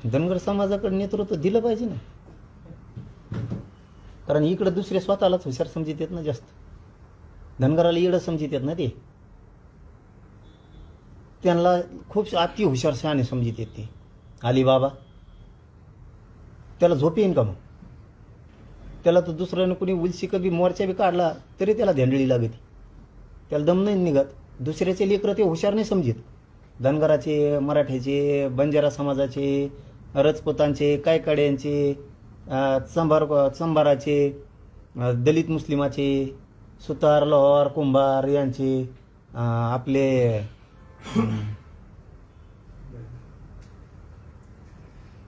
धनगर समाजाकडे नेतृत्व दिलं पाहिजे ना. कारण इकडं दुसरे स्वतःलाच हुशार समजित येत ना जास्त. धनगराला इकडं समजित येत ना ते. त्यांना खूप अति हुशार शहाणे समजित येते. अलिबाबा त्याला झोप येईन का मग? त्याला तर दुसऱ्यानं कोणी उलशी कधी मोर्चा बी काढला तरी त्याला धेंडळी लागते. त्याला दम नाही निघत. दुसऱ्याचे लेकरं ते हुशार नाही समजित. धनगराचे, मराठ्याचे, बंजारा समाजाचे, रजपुतांचे, कायकाड्यांचे, चंबाराचे, दलित मुस्लिमाचे, सुतार, लोहार, कुंभार यांचे, आपले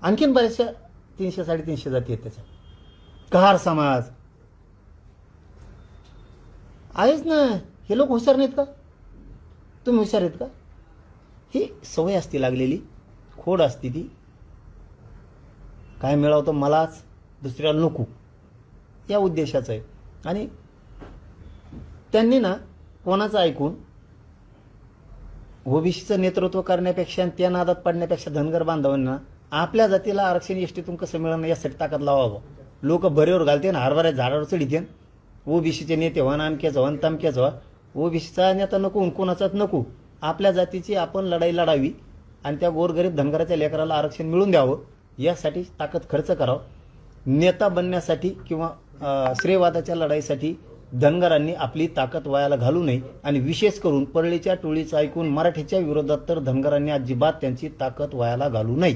आणखीन बऱ्याचशा 300-350 जाती आहेत त्याच्यात. कहार समाज आहेच ना. हे लोक हुशार नाहीत का? तुम्ही हुशार आहेत का? ही सवय असते लागलेली, खोड असते ती. काय मिळावं तर मलाच, दुसऱ्याला नको, या उद्देशाचं आहे. आणि त्यांनी ना कोणाचं ऐकून ओबीसीचं नेतृत्व करण्यापेक्षा आणि त्या नादात पडण्यापेक्षा धनगर बांधवांना आपल्या जातीला आरक्षण एसटीतून कसं मिळणं यासाठी ताकद लावावं. लोक बरेवर घालते ना, हरभऱ्या झाडावर चढीते. ओबीसीचे नेते व्हा, नामक्याच व्हा, तमक्याच व्हा. ओबीसीचा नेता नको, कोणाचाच नको. आपल्या जातीची आपण लढाई लढावी आणि त्या गोरगरीब धनगराच्या लेकराला आरक्षण मिळून द्यावं यासाठी ताकद खर्च करावं. नेता बनण्यासाठी किंवा श्रेयवादाच्या लढाईसाठी धनगरांनी आपली ताकद वायाला घालू नये. आणि विशेष करून परळीच्या टोळीचं ऐकून मराठीच्या विरोधात तर धनगरांनी अजिबात त्यांची ताकद वायाला घालू नये.